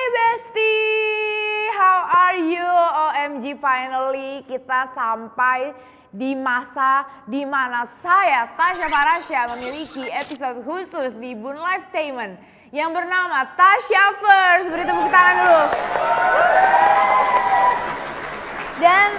bestie, how are you? OMG, finally kita sampai di masa di mana saya, Tasya Farasya, memiliki episode khusus di Boon Lifetainment yang bernama Tasya First. Beri tepuk tangan dulu. Dan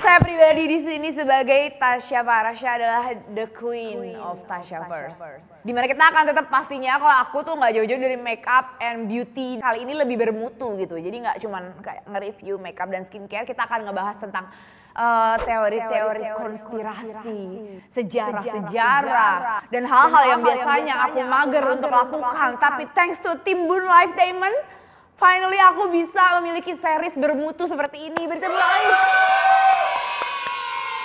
saya pribadi di sini sebagai Tasya Farasya adalah the queen of Tasya First. Dimana kita akan tetap pastinya kalau aku tuh nggak jauh-jauh dari makeup and beauty. Kali ini lebih bermutu gitu. Jadi nggak cuman kayak nge-review makeup dan skincare. Kita akan ngebahas tentang teori-teori konspirasi, sejarah-sejarah, dan hal-hal yang biasanya aku mager untuk lakukan. Tapi thanks to tim Boon Lifetainment, finally aku bisa memiliki series bermutu seperti ini. Beri tepuk tangan.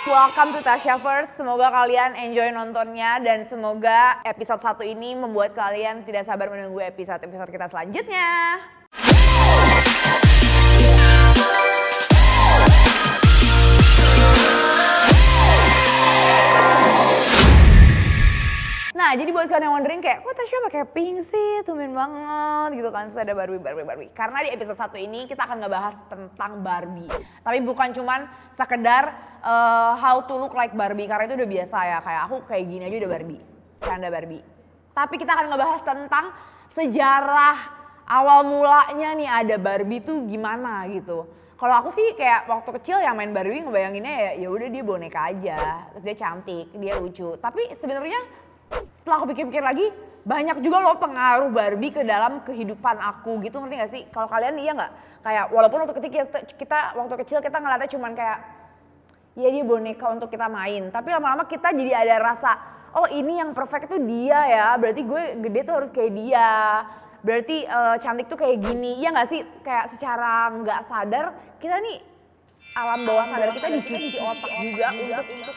Welcome to Tasya First, semoga kalian enjoy nontonnya dan semoga episode 1 ini membuat kalian tidak sabar menunggu episode-episode kita selanjutnya. Nah, jadi buat kalian yang wondering kayak, kok Tasya pakai pink sih, tumben banget gitu kan. Terus ada Barbie. Karena di episode 1 ini kita akan ngebahas tentang Barbie. Tapi bukan cuman sekedar how to look like Barbie, karena itu udah biasa ya. Kayak aku kayak gini aja udah Barbie, canda Barbie. Tapi kita akan ngebahas tentang sejarah awal mulanya nih ada Barbie tuh gimana gitu. Kalau aku sih kayak waktu kecil yang main Barbie ngebayanginnya ya udah dia boneka aja, terus dia cantik, dia lucu. Tapi sebenarnya setelah aku pikir-pikir lagi, banyak juga loh pengaruh Barbie ke dalam kehidupan aku gitu, ngerti gak sih? Kalau kalian iya gak? Kayak walaupun waktu kita waktu kecil kita ngeliatnya cuman kayak, ya dia boneka untuk kita main. Tapi lama-lama kita jadi ada rasa, oh ini yang perfect tuh dia ya, berarti gue gede tuh harus kayak dia. Berarti cantik tuh kayak gini, iya gak sih? Kayak secara gak sadar, kita nih alam bawah sadar kita dicuci otak juga untuk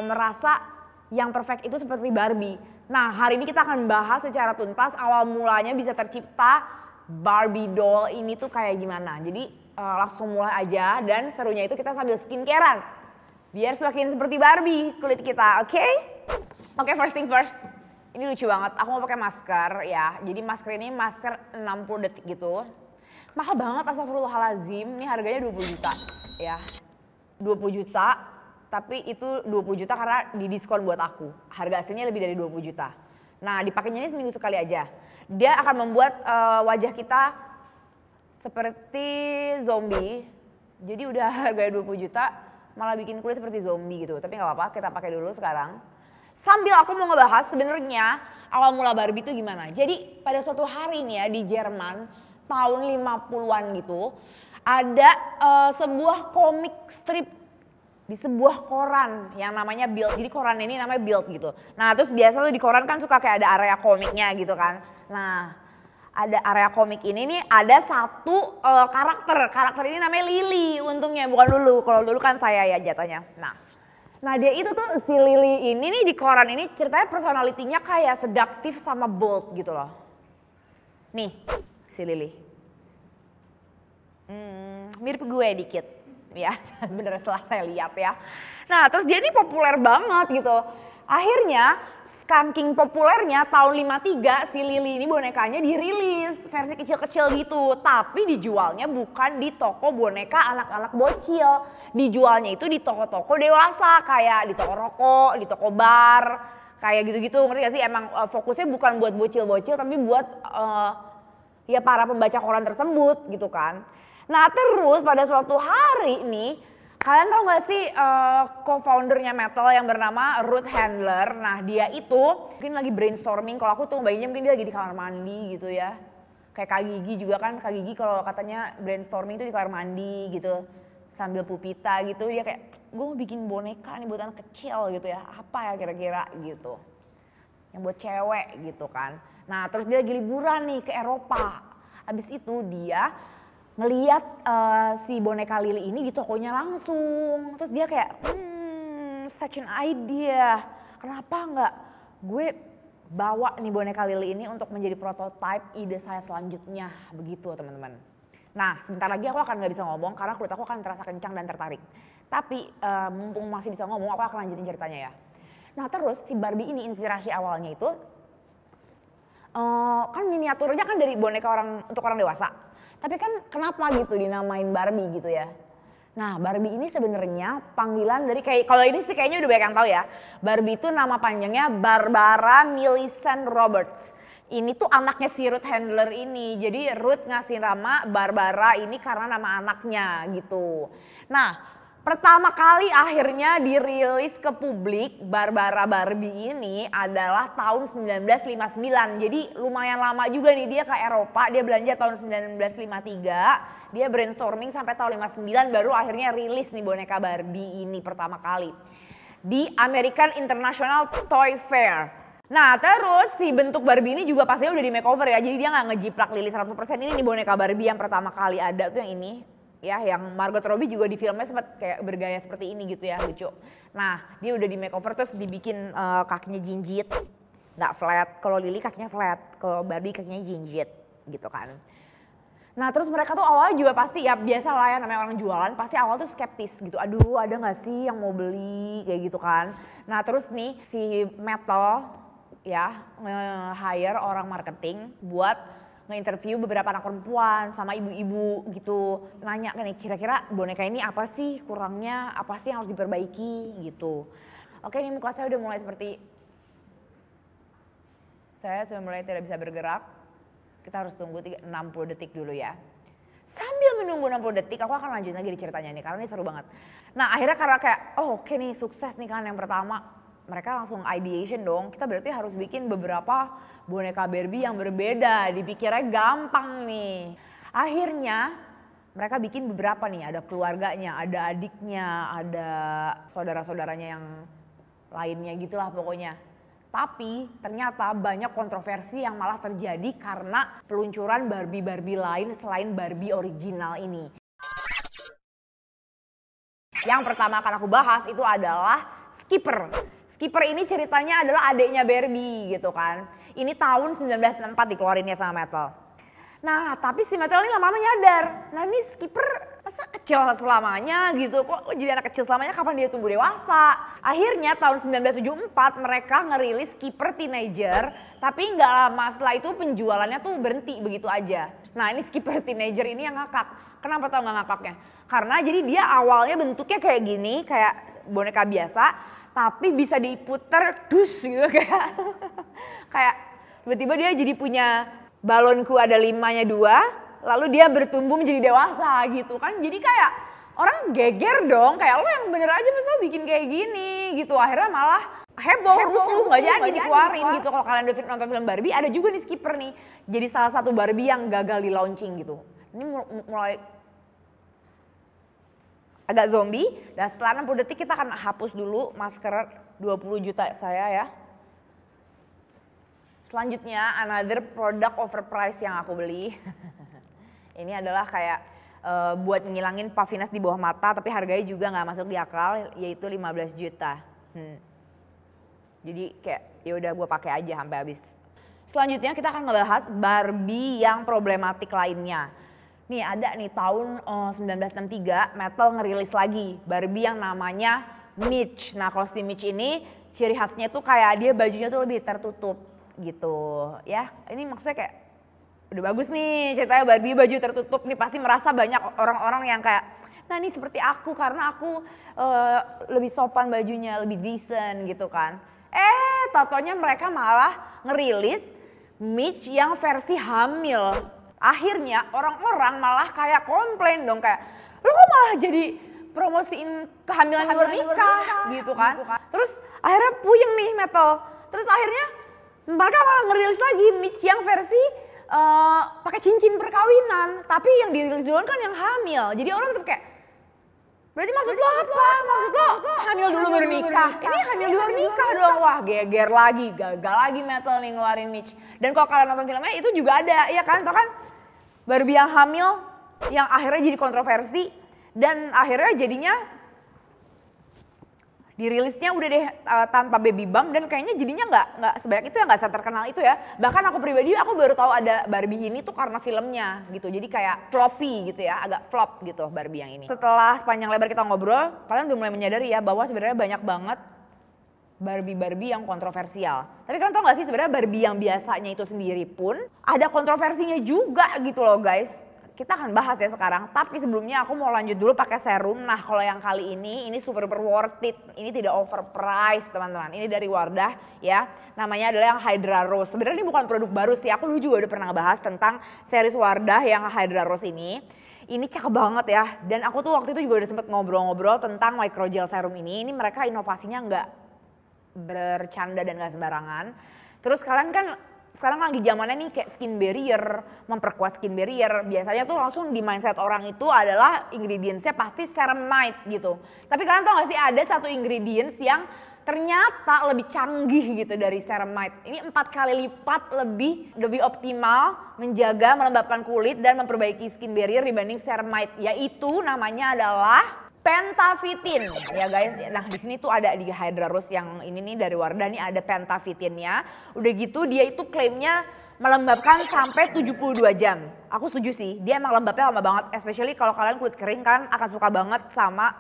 merasa yang perfect itu seperti Barbie. Nah, hari ini kita akan bahas secara tuntas awal mulanya bisa tercipta Barbie doll ini tuh kayak gimana. Jadi langsung mulai aja dan serunya itu kita sambil skincarean. Biar semakin seperti Barbie kulit kita, oke? Oke, first thing first. Ini lucu banget, aku mau pakai masker ya. Jadi masker ini masker 60 detik gitu. Mahal banget, astagfirullahaladzim. Ini harganya 20 juta ya. 20 juta. Tapi itu 20 juta karena didiskon buat aku. Harga aslinya lebih dari 20 juta. Nah, dipakainya ini seminggu sekali aja. Dia akan membuat wajah kita seperti zombie. Jadi udah harganya 20 juta malah bikin kulit seperti zombie gitu. Tapi nggak apa-apa, kita pakai dulu sekarang. Sambil aku mau ngebahas sebenarnya awal mula Barbie itu gimana. Jadi pada suatu hari nih ya di Jerman tahun 50-an gitu. Ada sebuah komik strip di sebuah koran yang namanya Bild. Jadi koran ini namanya Bild gitu. Nah terus biasa tuh di koran kan suka kayak ada area komiknya gitu kan. Nah ada area komik ini nih ada satu karakter ini namanya Lily untungnya, bukan Lulu. Kalau Lulu kan saya ya jatuhnya. Nah dia itu tuh si Lily ini nih di koran ini ceritanya personalitinya kayak sedaktif sama bold gitu loh. Nih si Lily. Mirip gue dikit. Ya bener setelah saya lihat ya. Nah terus dia ini populer banget gitu. Akhirnya saking populernya tahun 53 si Lily ini bonekanya dirilis versi kecil-kecil gitu. Tapi dijualnya bukan di toko boneka anak-anak bocil. Dijualnya itu di toko-toko dewasa kayak di toko rokok, di toko bar. Kayak gitu-gitu, ngerti gak sih? Emang fokusnya bukan buat bocil-bocil tapi buat ya para pembaca koran tersebut gitu kan. Nah terus pada suatu hari nih, kalian tahu gak sih co-foundernya Mattel yang bernama Ruth Handler. Nah dia itu mungkin lagi brainstorming, kalau aku tuh bayinya mungkin dia lagi di kamar mandi gitu ya. Kayak Kak Gigi juga kan, Kak Gigi kalau katanya brainstorming tuh di kamar mandi gitu. Sambil pupita gitu, dia kayak gue mau bikin boneka nih buat anak kecil gitu ya. Apa ya kira-kira gitu. Yang buat cewek gitu kan. Nah terus dia lagi liburan nih ke Eropa. Habis itu dia ngeliat si boneka Lily ini di tokonya langsung. Terus dia kayak, such an idea. Kenapa nggak gue bawa nih boneka Lily ini untuk menjadi prototipe ide saya selanjutnya. Begitu teman-teman. Nah sebentar lagi aku akan nggak bisa ngomong karena kulit aku akan terasa kencang dan tertarik. Tapi mumpung masih bisa ngomong aku akan lanjutin ceritanya ya. Nah terus si Barbie ini inspirasi awalnya itu kan miniaturnya kan dari boneka untuk orang dewasa. Tapi kan kenapa gitu dinamain Barbie gitu ya? Nah, Barbie ini sebenarnya panggilan dari kayak kalau ini sih kayaknya udah banyak yang tahu ya. Barbie itu nama panjangnya Barbara Millicent Roberts. Ini tuh anaknya si Ruth Handler ini. Jadi Ruth ngasih nama Barbara ini karena nama anaknya gitu. Nah, pertama kali akhirnya dirilis ke publik Barbara Barbie ini adalah tahun 1959. Jadi lumayan lama juga nih dia ke Eropa, dia belanja tahun 1953. Dia brainstorming sampai tahun 59 baru akhirnya rilis nih boneka Barbie ini pertama kali. Di American International Toy Fair. Nah terus si bentuk Barbie ini juga pastinya udah di makeover ya. Jadi dia gak ngejiplak Lily 100%. Ini nih boneka Barbie yang pertama kali ada tuh yang ini. Ya yang Margot Robbie juga di filmnya sempat kayak bergaya seperti ini gitu ya, lucu. Nah dia udah di makeover terus dibikin kakinya jinjit, nggak flat. Kalau Lily kakinya flat, kalau Barbie kakinya jinjit gitu kan. Nah terus mereka tuh awalnya juga pasti ya biasa lah ya namanya orang jualan pasti awal tuh skeptis gitu. Aduh ada gak sih yang mau beli kayak gitu kan. Nah terus nih si Mattel ya nge-hire orang marketing buat nge-interview beberapa anak perempuan sama ibu-ibu gitu. Nanya nih kira-kira boneka ini apa sih kurangnya, apa sih yang harus diperbaiki gitu. Oke ini muka saya udah mulai seperti, saya sudah mulai tidak bisa bergerak. Kita harus tunggu 60 detik dulu ya. Sambil menunggu 60 detik aku akan lanjut lagi di ceritanya nih karena ini seru banget. Nah akhirnya karena kayak oh oke nih sukses nih kan yang pertama. Mereka langsung ideation dong, kita berarti harus bikin beberapa boneka Barbie yang berbeda, dipikirnya gampang nih. Akhirnya mereka bikin beberapa nih, ada keluarganya, ada adiknya, ada saudara-saudaranya yang lainnya gitulah pokoknya. Tapi ternyata banyak kontroversi yang malah terjadi karena peluncuran Barbie-Barbie lain selain Barbie original ini. Yang pertama akan aku bahas itu adalah Skipper. Skipper ini ceritanya adalah adiknya Barbie gitu kan. Ini tahun 1964 dikeluarinnya sama Mattel. Nah tapi si Mattel ini lama-lama nyadar. Nah ini Skipper masa kecil selamanya gitu. Kok jadi anak kecil selamanya kapan dia tumbuh dewasa. Akhirnya tahun 1974 mereka ngerilis Skipper Teenager. Tapi nggak lama setelah itu penjualannya tuh berhenti begitu aja. Nah ini Skipper Teenager ini yang ngakak. Kenapa tau nggak ngakaknya? Karena jadi dia awalnya bentuknya kayak gini. Kayak boneka biasa. Tapi bisa diputer dus gitu kayak tiba-tiba dia jadi punya balonku ada 5-nya 2 lalu dia bertumbuh menjadi dewasa gitu kan. Jadi kayak orang geger dong kayak lo yang bener aja masa bikin kayak gini gitu. Akhirnya malah heboh rusuh nggak jadi dikeluarin gitu. Kalau kalian udah nonton film Barbie ada juga nih Skipper nih. Jadi salah satu Barbie yang gagal di launching gitu. Ini mulai agak zombie dan setelah 60 detik kita akan hapus dulu masker 20 juta saya ya. Selanjutnya another product overpriced yang aku beli. Ini adalah kayak buat ngilangin puffiness di bawah mata tapi harganya juga nggak masuk di akal yaitu 15 juta. Jadi kayak ya udah gue pakai aja sampai habis. Selanjutnya kita akan ngebahas Barbie yang problematik lainnya. Nih ada nih tahun 1963 Mattel ngerilis lagi Barbie yang namanya Mitch. Nah kalau si Mitch ini ciri khasnya tuh kayak dia bajunya tuh lebih tertutup gitu ya. Ini maksudnya kayak udah bagus nih ceritanya Barbie baju tertutup nih pasti merasa banyak orang-orang yang kayak nah ini seperti aku karena aku lebih sopan bajunya, lebih decent gitu kan. Tatonya mereka malah ngerilis Mitch yang versi hamil. Akhirnya orang-orang malah kayak komplain dong kayak lu kok malah jadi promosiin kehamilan di luar nikah gitu kan. Terus akhirnya puyeng nih Mattel. Terus akhirnya mereka malah ngerilis lagi Mitch yang versi pakai cincin perkawinan. Tapi yang dirilis duluan kan yang hamil. Jadi orang tetap kayak berarti maksud lo apa? Maksud lo hamil dulu baru nikah? Ini hamil dulu nikah dong. Wah geger lagi, gagal lagi Mattel nih ngeluarin Mitch. Dan kalau kalian nonton filmnya itu juga ada, ya kan? Tau kan Barbie yang hamil yang akhirnya jadi kontroversi dan akhirnya jadinya dirilisnya udah deh tanpa baby bump dan kayaknya jadinya nggak sebanyak itu ya, nggak terkenal itu ya. Bahkan aku pribadi aku baru tahu ada Barbie ini tuh karena filmnya gitu. Jadi kayak floppy gitu ya, agak flop gitu Barbie yang ini. Setelah sepanjang lebar kita ngobrol, kalian udah mulai menyadari ya bahwa sebenarnya banyak banget Barbie-Barbie yang kontroversial. Tapi kalian tau gak sih sebenarnya Barbie yang biasanya itu sendiri pun ada kontroversinya juga gitu loh guys. kita akan bahas ya sekarang. Tapi sebelumnya aku mau lanjut dulu pakai serum. Nah kalau yang kali ini super worth it. Ini tidak overpriced teman-teman. Ini dari Wardah ya. Namanya adalah yang Hydra Rose. Sebenarnya ini bukan produk baru sih. Aku dulu juga udah pernah ngebahas tentang series Wardah yang Hydra Rose ini. Ini cakep banget ya. Dan aku tuh waktu itu juga udah sempet ngobrol-ngobrol tentang microgel serum ini. Ini mereka inovasinya nggak bercanda dan nggak sembarangan. Terus kalian kan sekarang lagi zamannya nih kayak skin barrier, memperkuat skin barrier. Biasanya tuh langsung di mindset orang itu adalah ingredientsnya pasti ceramide gitu. Tapi kalian tau gak sih ada satu ingredients yang ternyata lebih canggih gitu dari ceramide. Ini 4 kali lipat lebih optimal menjaga melembabkan kulit dan memperbaiki skin barrier dibanding ceramide. Yaitu namanya adalah Pentavitin ya guys. Nah di sini tuh ada di Hydra Rose yang ini nih dari Wardah nih ada Pentavitinnya. Udah gitu dia itu klaimnya melembabkan sampai 72 jam. Aku setuju sih, dia emang lembabnya lama banget. Especially kalau kalian kulit kering kan akan suka banget sama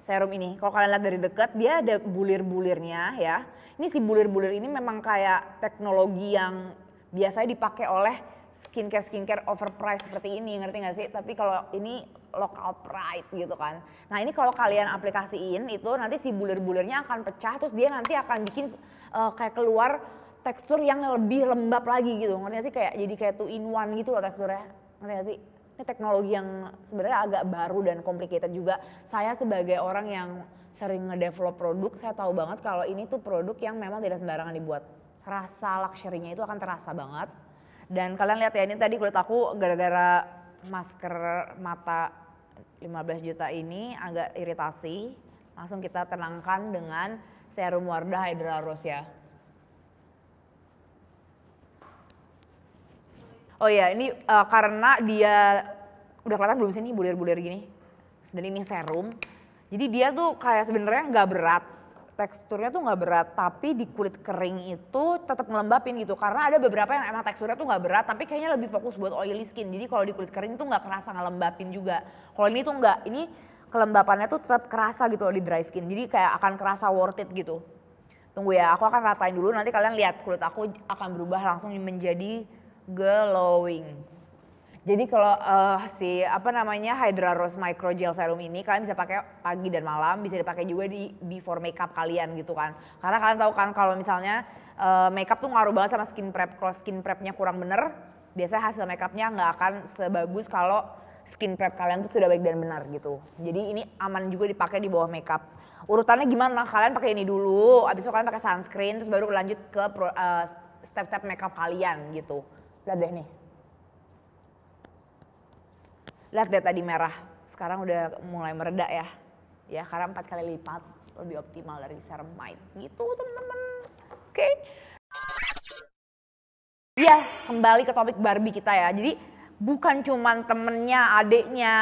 serum ini. Kalau kalian lihat dari deket dia ada bulir-bulirnya ya. Ini si bulir-bulir ini memang kayak teknologi yang biasanya dipakai oleh skincare overpriced seperti ini, ngerti gak sih? Tapi kalau ini local pride gitu kan. Nah ini kalau kalian aplikasiin itu nanti si bulir-bulirnya akan pecah, terus dia nanti akan bikin kayak keluar tekstur yang lebih lembab lagi gitu. Ngerti gak sih? Kayak jadi kayak 2 in 1 gitu loh teksturnya. Ngerti gak sih? Ini teknologi yang sebenarnya agak baru dan complicated juga. Saya sebagai orang yang sering ngedevelop produk, saya tahu banget kalau ini tuh produk yang memang tidak sembarangan dibuat. Rasa luxury-nya itu akan terasa banget. Dan kalian lihat ya ini tadi kulit aku gara-gara masker mata 15 juta ini agak iritasi. Langsung kita tenangkan dengan serum Wardah Hydra Rose ya. Oh ya ini karena dia udah kelihatan belum sih nih bulir-bulir gini. Dan ini serum. Jadi dia tuh kayak sebenarnya nggak berat. Teksturnya tuh nggak berat, tapi di kulit kering itu tetap ngelembapin gitu. Karena ada beberapa yang emang teksturnya tuh nggak berat, tapi kayaknya lebih fokus buat oily skin. Jadi kalau di kulit kering tuh nggak kerasa ngelembapin juga. Kalau ini tuh nggak, ini kelembapannya tuh tetap kerasa gitu di dry skin. Jadi kayak akan kerasa worth it gitu. Tunggu ya, aku akan ratain dulu. Nanti kalian lihat kulit aku akan berubah langsung menjadi glowing. Jadi kalau si Hydra Rose Microgel Serum ini kalian bisa pakai pagi dan malam, bisa dipakai juga di before makeup kalian gitu kan. Karena kalian tahu kan kalau misalnya makeup tuh ngaruh banget sama skin prep. Kalau skin prepnya kurang bener, biasanya hasil makeupnya nggak akan sebagus kalau skin prep kalian tuh sudah baik dan benar gitu. Jadi ini aman juga dipakai di bawah makeup. Urutannya gimana? Kalian pakai ini dulu, abis itu kalian pakai sunscreen, terus baru lanjut ke step-step makeup kalian gitu. Lihat deh nih. Lihat deh tadi merah, sekarang udah mulai mereda ya. Ya karena 4 kali lipat lebih optimal dari ceramide gitu teman-teman. Oke. Ya kembali ke topik Barbie kita ya. Jadi bukan cuman temennya, adeknya,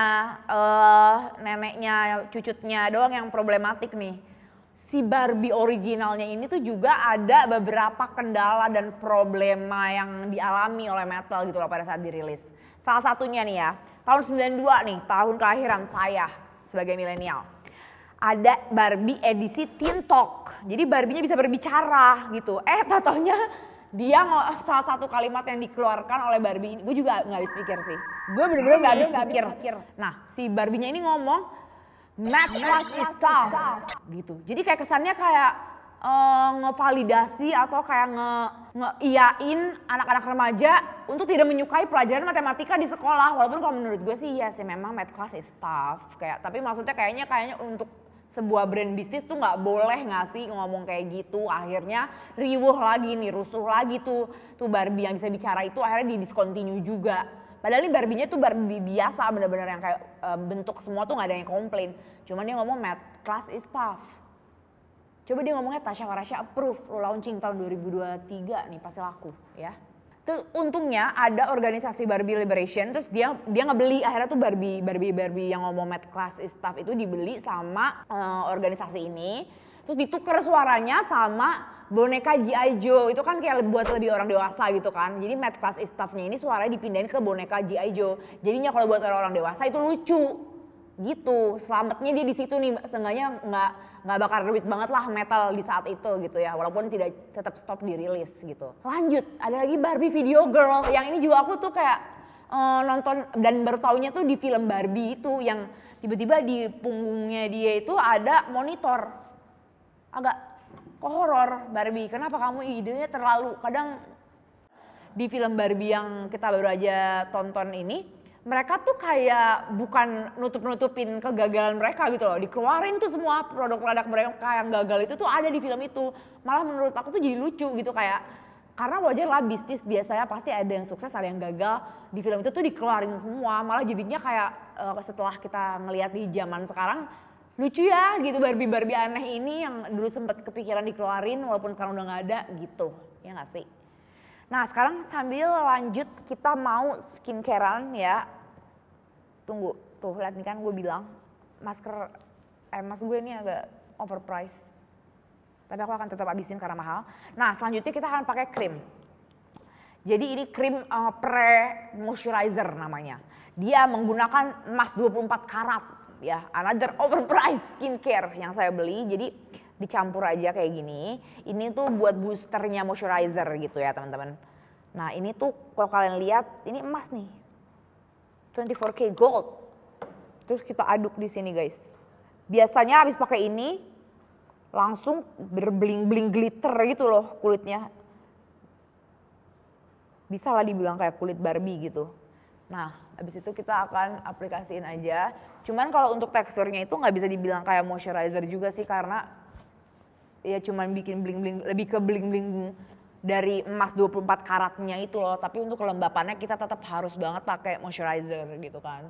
neneknya, cucutnya doang yang problematik nih. Si Barbie originalnya ini tuh juga ada beberapa kendala dan problema yang dialami oleh Mattel gitu loh pada saat dirilis. Salah satunya nih ya, tahun 92 nih, tahun kelahiran saya sebagai milenial. Ada Barbie edisi Teen Talk. Jadi Barbie-nya bisa berbicara gitu. Taunya dia salah satu kalimat yang dikeluarkan oleh Barbie ini. Gue juga gak habis pikir sih. Gue bener-bener gak habis pikir. Nah si Barbie-nya ini ngomong, "Math class is tough." Gitu. Jadi kayak kesannya kayak ngevalidasi atau kayak ngeiyain anak-anak remaja untuk tidak menyukai pelajaran matematika di sekolah. Walaupun kalau menurut gue sih ya sih memang math class is tough. Tapi maksudnya kayaknya untuk sebuah brand bisnis tuh nggak boleh ngasih ngomong kayak gitu. Akhirnya riuh lagi nih, rusuh lagi tuh Barbie yang bisa bicara itu akhirnya di-discontinue juga. Padahal ini Barbie-nya tuh Barbie biasa, bener-bener yang kayak bentuk semua tuh gak ada yang komplain. Cuman dia ngomong math class is tough. Coba dia ngomongnya Tasya Farasya approve, lo launching tahun 2023 nih pasti laku ya. Terus untungnya ada organisasi Barbie Liberation, terus dia ngebeli akhirnya tuh Barbie yang ngomong math class is tough itu dibeli sama organisasi ini. Terus ditukar suaranya sama boneka G.I. Joe, itu kan kayak buat lebih orang dewasa gitu kan. Jadi math class is tough-nya ini suaranya dipindahin ke boneka G.I. Joe. Jadinya kalau buat orang dewasa itu lucu gitu. Selamatnya dia di situ nih, seenggaknya nggak bakar duit banget lah metal di saat itu gitu ya. Walaupun tidak tetap stop dirilis gitu. Lanjut, ada lagi Barbie Video Girl. Yang ini juga aku tuh kayak nonton dan baru taunya tuh di film Barbie itu yang tiba-tiba di punggungnya dia itu ada monitor. Agak kok horor Barbie, kenapa kamu idenya terlalu, kadang di film Barbie yang kita baru aja tonton ini, mereka tuh kayak bukan nutup-nutupin kegagalan mereka gitu loh, dikeluarin tuh semua produk-produk mereka yang gagal itu tuh ada di film itu. Malah menurut aku tuh jadi lucu gitu kayak, karena wajar lah bisnis biasanya pasti ada yang sukses ada yang gagal, di film itu tuh dikeluarin semua, malah jadinya kayak setelah kita ngelihat di zaman sekarang, lucu ya gitu Barbie-Barbie aneh ini yang dulu sempat kepikiran dikeluarin walaupun sekarang udah gak ada gitu, ya gak sih? Nah sekarang sambil lanjut kita mau skincarean ya. Tunggu, tuh lihat nih kan gue bilang masker mask gue ini agak overpriced. Tapi aku akan tetap habisin karena mahal. Nah selanjutnya kita akan pakai krim. Jadi ini krim pre-moisturizer namanya. Dia menggunakan emas 24 karat ya. Another overpriced skincare yang saya beli. Jadi dicampur aja kayak gini. Ini tuh buat boosternya moisturizer gitu ya teman-teman. Nah ini tuh kalau kalian lihat ini emas nih. 24K gold. Terus kita aduk di sini guys. Biasanya habis pakai ini langsung berbling-bling glitter gitu loh kulitnya. Bisa lah dibilang kayak kulit Barbie gitu. Nah habis itu kita akan aplikasiin aja. Cuman kalau untuk teksturnya itu nggak bisa dibilang kayak moisturizer juga sih, karena ya cuman bikin bling-bling, lebih ke bling-bling dari emas 24 karatnya itu loh. Tapi untuk kelembapannya kita tetap harus banget pakai moisturizer gitu kan.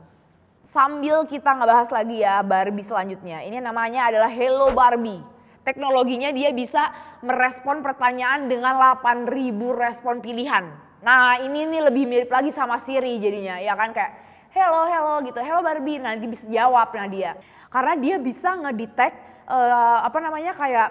Sambil kita ngebahas lagi ya Barbie selanjutnya. Ini namanya adalah Hello Barbie. Teknologinya dia bisa merespon pertanyaan dengan 8.000 respon pilihan. Nah ini nih lebih mirip lagi sama Siri jadinya ya kan, kayak hello hello gitu, hello Barbie, nanti bisa jawab nah dia. Karena dia bisa ngedetect kayak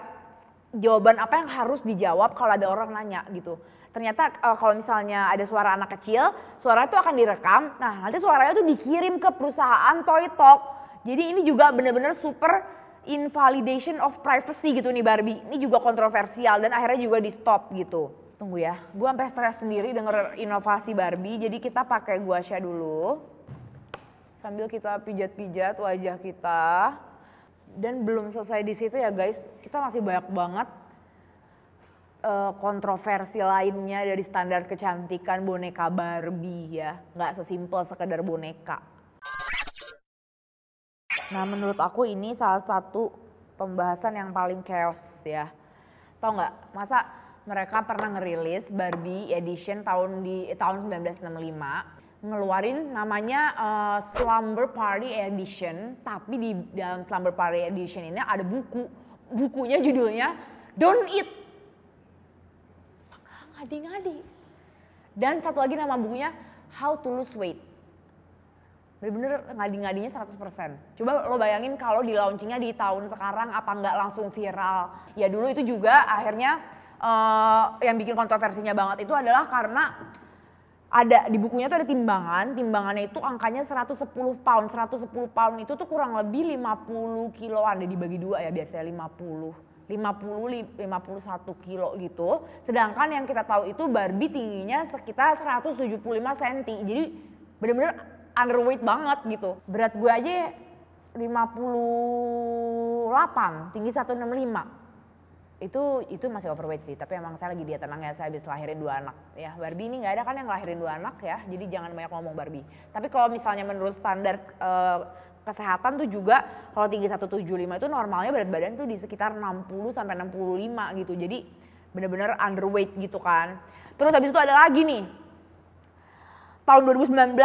jawaban apa yang harus dijawab kalau ada orang nanya gitu. Ternyata kalau misalnya ada suara anak kecil, suara itu akan direkam, nah nanti suaranya tuh dikirim ke perusahaan Toy Talk. Jadi ini juga benar-benar super invalidation of privacy gitu nih Barbie. Ini juga kontroversial dan akhirnya juga di stop gitu. Tunggu ya, gue sampai stres sendiri denger inovasi Barbie. Jadi kita pakai gua sha dulu. Sambil kita pijat-pijat wajah kita. Dan belum selesai di situ ya guys, kita masih banyak banget kontroversi lainnya dari standar kecantikan boneka Barbie ya. Nggak sesimpel sekedar boneka. Nah menurut aku ini salah satu pembahasan yang paling chaos ya. Tahu nggak, masa mereka pernah ngerilis Barbie edition tahun 1965, ngeluarin namanya Slumber Party Edition, tapi di dalam Slumber Party Edition ini ada bukunya judulnya Don't Eat. Ngadi-ngadi. Dan satu lagi nama bukunya How to Lose Weight. Bener-bener ngadi-ngadinya 100%. Coba lo bayangin kalau di launchingnya di tahun sekarang apa nggak langsung viral. Ya dulu itu juga akhirnya yang bikin kontroversinya banget itu adalah karena ada di bukunya tuh ada timbangannya itu angkanya 110 pound. 110 pound itu tuh kurang lebih 50 kiloan, dibagi dua ya biasanya 51 kilo gitu. Sedangkan yang kita tahu itu Barbie tingginya sekitar 175 cm. Jadi bener-bener underweight banget gitu. Berat gue aja 58, tinggi 165. Itu masih overweight sih, tapi emang saya lagi diet tenang ya, saya habis lahirin 2 anak ya. Barbie ini nggak ada kan yang lahirin 2 anak ya, jadi jangan banyak ngomong Barbie. Tapi kalau misalnya menurut standar kesehatan tuh juga kalau tinggi 175 itu normalnya berat badan tuh di sekitar 60 sampai 65 gitu. Jadi bener-bener underweight gitu kan. Terus habis itu ada lagi nih. Tahun 2019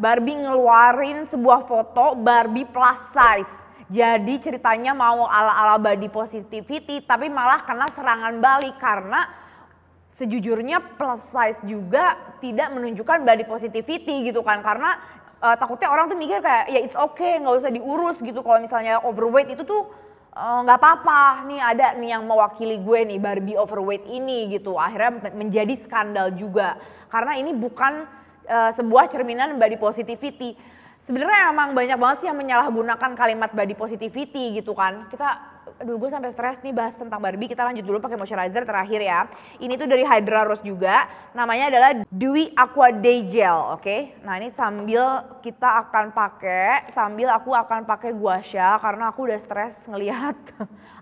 Barbie ngeluarin sebuah foto Barbie plus size. Jadi ceritanya mau ala-ala body positivity tapi malah kena serangan balik karena sejujurnya plus size juga tidak menunjukkan body positivity gitu kan. Karena takutnya orang tuh mikir kayak ya it's okay, nggak usah diurus gitu. Kalau misalnya overweight itu tuh nggak apa-apa. Nih ada nih yang mewakili gue nih Barbie overweight ini gitu. Akhirnya menjadi skandal juga karena ini bukan sebuah cerminan body positivity. Sebenarnya emang banyak banget sih yang menyalahgunakan kalimat body positivity gitu kan. Kita Aduh, gue sampai stres nih bahas tentang Barbie. Kita lanjut dulu pakai moisturizer terakhir ya. Ini tuh dari Hydra Rose juga. Namanya adalah Dewy Aqua Day Gel, oke? Nah ini sambil kita akan pakai, sambil aku akan pakai gua sha karena aku udah stres ngelihat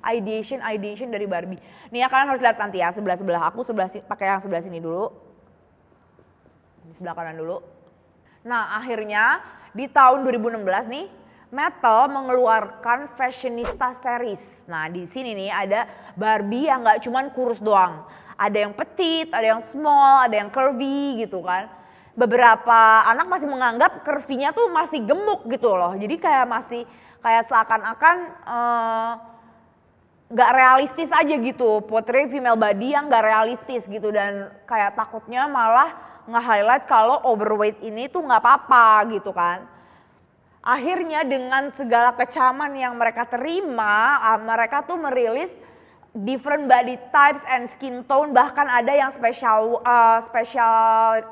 ideation dari Barbie. Nih ya kalian harus lihat nanti ya sebelah aku pakai yang sebelah sini dulu. Di sebelah kanan dulu. Nah akhirnya di tahun 2016 nih Mattel mengeluarkan Fashionista Series. Nah di sini nih ada Barbie yang nggak cuman kurus doang. Ada yang petit, ada yang small, ada yang curvy gitu kan. Beberapa anak masih menganggap curvy-nya tuh masih gemuk gitu loh. Jadi kayak masih kayak seakan-akan nggak realistis aja gitu. Portray female body yang nggak realistis gitu. Dan kayak takutnya malah nge-highlight kalau overweight ini tuh nggak apa-apa gitu kan. Akhirnya dengan segala kecaman yang mereka terima, mereka tuh merilis different body types and skin tone, bahkan ada yang special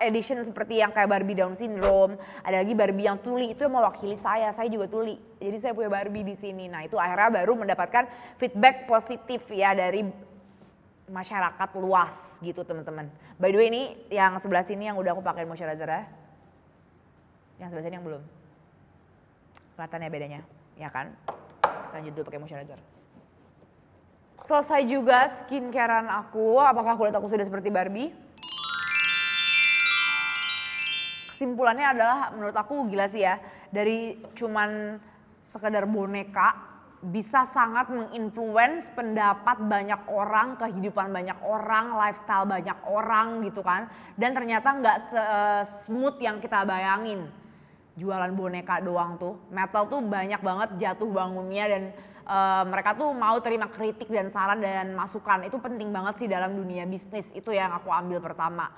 edition seperti yang kayak Barbie Down syndrome, ada lagi Barbie yang tuli, itu yang mewakili saya juga tuli. Jadi saya punya Barbie di sini. Nah, itu akhirnya baru mendapatkan feedback positif ya dari masyarakat luas gitu, teman-teman. By the way, ini yang sebelah sini yang udah aku pakai moisturizer ya. Yang sebelah sini yang belum. Kelihatan ya bedanya, ya kan? Lanjut dulu pakai moisturizer. Selesai juga skincarean aku. Apakah kulit aku sudah seperti Barbie? Kesimpulannya adalah menurut aku gila sih ya. Dari cuman sekedar boneka bisa sangat menginfluence pendapat banyak orang, kehidupan banyak orang, lifestyle banyak orang gitu kan. Dan ternyata nggak smooth yang kita bayangin. Jualan boneka doang tuh, Mattel tuh banyak banget jatuh bangunnya dan mereka tuh mau terima kritik dan saran dan masukan. Itu penting banget sih dalam dunia bisnis, itu yang aku ambil pertama.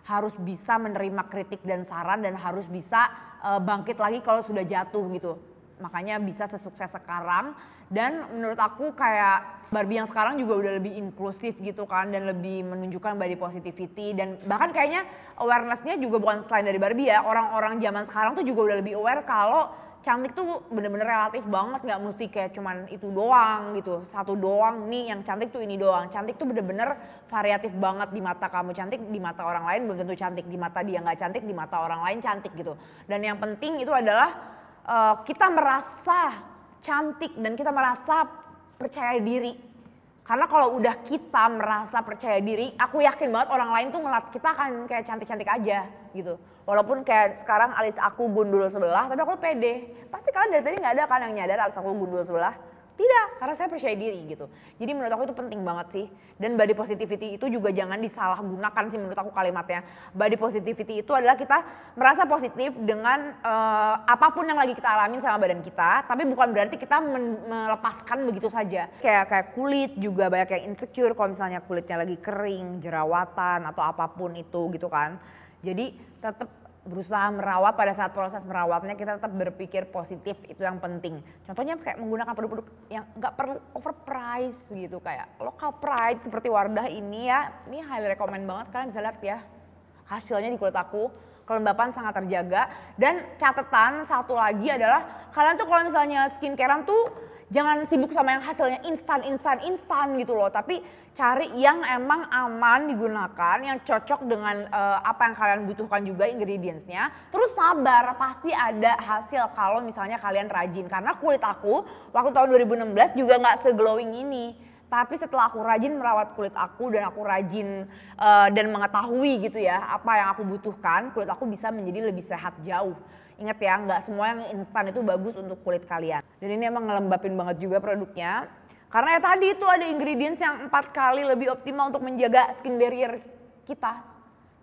Harus bisa menerima kritik dan saran dan harus bisa bangkit lagi kalau sudah jatuh gitu. Makanya bisa sesukses sekarang. Dan menurut aku kayak Barbie yang sekarang juga udah lebih inklusif gitu kan. Dan lebih menunjukkan body positivity. Dan bahkan kayaknya awareness-nya juga bukan selain dari Barbie ya. Orang-orang zaman sekarang tuh juga udah lebih aware kalau cantik tuh bener-bener relatif banget. Gak mesti kayak cuman itu doang gitu. Satu doang nih yang cantik tuh ini doang. Cantik tuh bener-bener variatif banget. Di mata kamu cantik, di mata orang lain belum tentu cantik. Di mata dia gak cantik, di mata orang lain cantik gitu. Dan yang penting itu adalah kita merasa cantik dan kita merasa percaya diri. Karena kalau udah kita merasa percaya diri, aku yakin banget orang lain tuh ngeliat kita akan kayak cantik-cantik aja gitu. Walaupun kayak sekarang alis aku gundul sebelah, tapi aku pede. Pasti kalian dari tadi gak ada kan yang nyadar alis aku gundul sebelah? Tidak, karena saya percaya diri gitu. Jadi menurut aku itu penting banget sih. Dan body positivity itu juga jangan disalahgunakan sih menurut aku kalimatnya. Body positivity itu adalah kita merasa positif dengan apapun yang lagi kita alamin sama badan kita. Tapi bukan berarti kita melepaskan begitu saja. Kayak kulit juga banyak yang insecure kalau misalnya kulitnya lagi kering, jerawatan atau apapun itu gitu kan. Jadi tetap berusaha merawat, pada saat proses merawatnya kita tetap berpikir positif, itu yang penting. Contohnya kayak menggunakan produk-produk yang nggak perlu overprice gitu, kayak local pride seperti Wardah ini ya, ini highly recommend banget, kalian bisa lihat ya hasilnya di kulit aku, kelembapan sangat terjaga. Dan catatan satu lagi adalah kalian tuh kalau misalnya skincarean tuh jangan sibuk sama yang hasilnya instan gitu loh, tapi cari yang emang aman digunakan, yang cocok dengan apa yang kalian butuhkan juga ingredientsnya. Terus sabar, pasti ada hasil kalau misalnya kalian rajin. Karena kulit aku waktu tahun 2016 juga nggak se-glowing ini. Tapi setelah aku rajin merawat kulit aku dan aku rajin dan mengetahui gitu ya apa yang aku butuhkan, kulit aku bisa menjadi lebih sehat jauh. Ingat ya, nggak semua yang instan itu bagus untuk kulit kalian. Dan ini emang ngelembapin banget juga produknya. Karena ya tadi itu ada ingredients yang 4 kali lebih optimal untuk menjaga skin barrier kita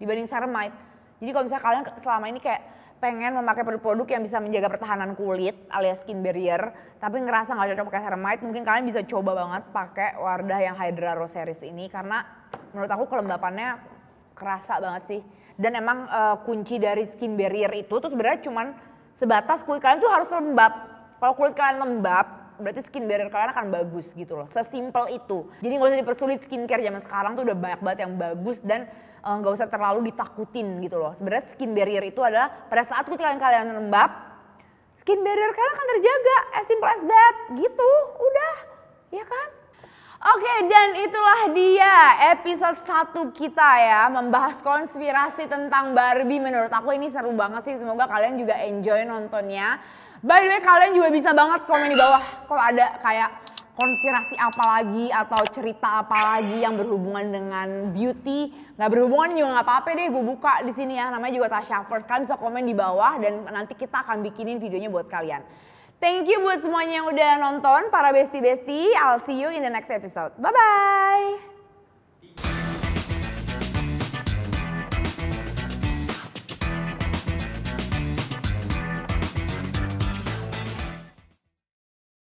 dibanding ceramide. Jadi kalau misalnya kalian selama ini kayak pengen memakai produk-produk yang bisa menjaga pertahanan kulit alias skin barrier, tapi ngerasa nggak cocok pakai ceramide, mungkin kalian bisa coba banget pakai Wardah yang Hydra Rose Series ini. Karena menurut aku kelembapannya kerasa banget sih. Dan emang kunci dari skin barrier itu tuh sebenarnya cuman sebatas kulit kalian tuh harus lembab. Kalau kulit kalian lembab, berarti skin barrier kalian akan bagus gitu loh. Sesimpel itu. Jadi gak usah dipersulit skincare zaman sekarang tuh udah banyak banget yang bagus dan gak usah terlalu ditakutin gitu loh. Sebenarnya skin barrier itu adalah pada saat kulit kalian lembab, skin barrier kalian akan terjaga. As simple as that gitu, udah. ya kan? Oke, dan itulah dia episode 1 kita ya, membahas konspirasi tentang Barbie. Menurut aku ini seru banget sih, semoga kalian juga enjoy nontonnya. By the way, kalian juga bisa banget komen di bawah kalau ada kayak konspirasi apa lagi atau cerita apa lagi yang berhubungan dengan beauty. Nggak berhubungan juga nggak apa-apa deh, gue buka di sini ya, namanya juga Tasya First. Kalian bisa komen di bawah dan nanti kita akan bikinin videonya buat kalian. Thank you buat semuanya yang udah nonton, para bestie-bestie. I'll see you in the next episode. Bye-bye.